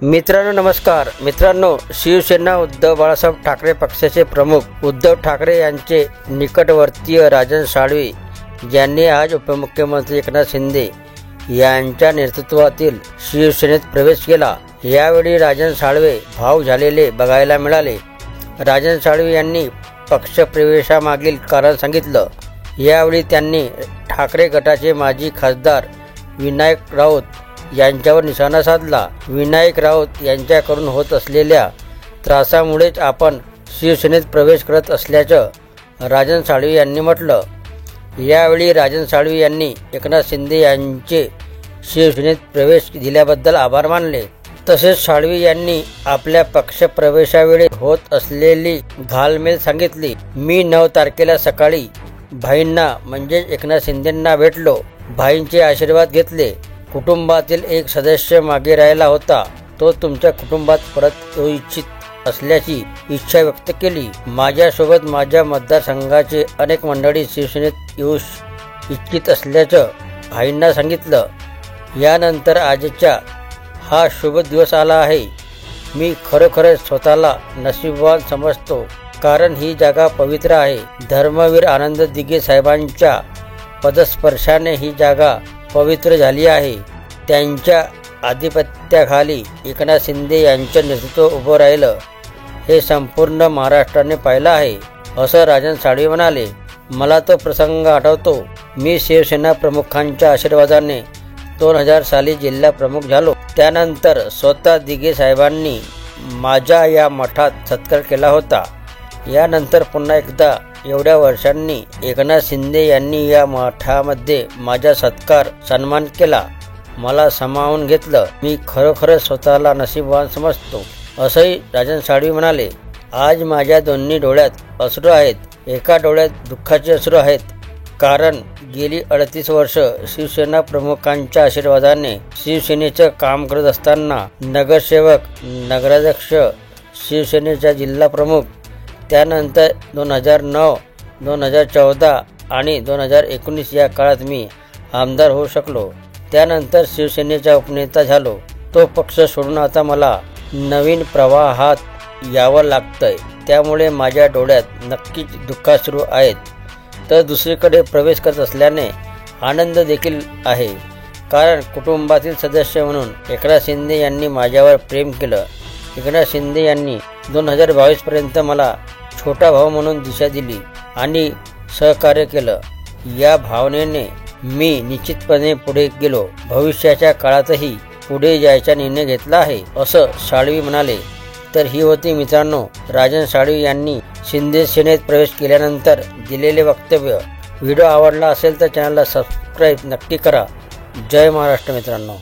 मित्रांनो नमस्कार। मित्रांनो, शिवसेना उद्धव बाळासाहेब ठाकरे पक्षाचे प्रमुख उद्धव ठाकरे यांचे निकटवर्तीय राजन साळवी यांनी आज उपमुख्यमंत्री एकनाथ शिंदे यांच्या नेतृत्वातील शिवसेनेत प्रवेश केला। यावेळी राजन साळवे भावूक झालेले बघायला मिळाले। राजन साळवी यांनी पक्षप्रवेशामागील कारण सांगितलं। यावेळी त्यांनी ठाकरे गटाचे माजी खासदार विनायक राऊत यांच्यावर निशाणा साधला। विनायक राऊत यांच्याकडून होत असलेल्या त्रासामुळेच आपण शिवसेनेत प्रवेश करत असल्याचं राजन साळवी यांनी म्हटलं। यावेळी राजन साळवी यांनी एकनाथ शिंदे यांचे शिवसेनेत प्रवेश दिल्याबद्दल आभार मानले। तसेच साळवी यांनी आपल्या पक्षप्रवेशावेळी होत असलेली घालमेल सांगितली। मी 9 तारखेला सकाळी भाईंना म्हणजे एकनाथ शिंदेंना भेटलो, भाईंचे आशीर्वाद घेतले। कुटुंबातील एक सदस्य मागे राहिला होता, तो तुमच्या कुटुंबात परत येऊ इच्छित असल्याची इच्छा व्यक्त केली। माझ्यासोबत माझ्या मतदारसंघाचे अनेक मंडळी शिवसेनेत येऊ इच्छित असल्याचं भाईंना सांगितलं। यानंतर आजचा हा शुभ दिवस आला आहे। मी खरोखर स्वतःला नशीबवान समजतो, कारण ही जागा पवित्र आहे। धर्मवीर आनंद दिघे साहेबांच्या पदस्पर्शाने ही जागा पवित्र झाली आहे। त्यांच्या आधिपत्याखाली एकनाथ शिंदे यांचं नेतृत्व उभं राहिलं हे संपूर्ण महाराष्ट्राने पाहिलं आहे, असं राजन साळवी म्हणाले। मला तो प्रसंग आठवतो। मी शिवसेना प्रमुखांच्या आशीर्वादाने 2000 साली जिल्हा प्रमुख झालो। त्यानंतर स्वतः दिघे साहेबांनी माझ्या या मठात सत्कार केला होता। यानंतर पुन्हा एकदा एवढ्या वर्षांनी एकनाथ शिंदे यांनी या मठामध्ये माझा सन्मान केला, मला सामावून घेतलं। मी खरोखर स्वतःला नशीबवान समजतो, असंही राजन साळवी म्हणाले। आज माझ्या दोन्ही डोळ्यात अश्रू आहेत। एका डोळ्यात दुःखाचे अश्रू आहेत, कारण गेली 38 वर्ष शिवसेना प्रमुखांच्या आशीर्वादाने शिवसेनेचं काम करत असताना नगरसेवक, नगराध्यक्ष, शिवसेनेचा जिल्हा प्रमुख, त्यानंतर 2009, 2014 आणि 2019 या काळात मी आमदार होऊ शकलो। त्यानंतर शिवसेनेचा उपनेता झालो। तो पक्ष सोडून आता मला नवीन प्रवाहात यावं लागतंय, त्यामुळे माझ्या डोळ्यात नक्कीच दुःखाश्रू आहेत। तर दुसरीकडे प्रवेश करत असल्याने आनंद देखील आहे, कारण कुटुंबातील सदस्य म्हणून एकनाथ शिंदे यांनी माझ्यावर प्रेम केलं। एकनाथ शिंदे यांनी 2022 पर्यंत मला छोटा भाऊ म्हणून दिशा दिली आणि सहकार्य केलं। या भावनेने मी निश्चितपणे पुढे गेलो। भविष्याच्या काळातही पुढे जायचा निर्णय घेतला आहे, असं साळवी म्हणाले। तर ही होती मित्रांनो राजन साळवी यांनी शिंदे सेनेत प्रवेश केल्यानंतर दिलेले वक्तव्य। व्हिडिओ आवडला असेल तर चॅनलला सबस्क्राईब नक्की करा। जय महाराष्ट्र मित्रांनो।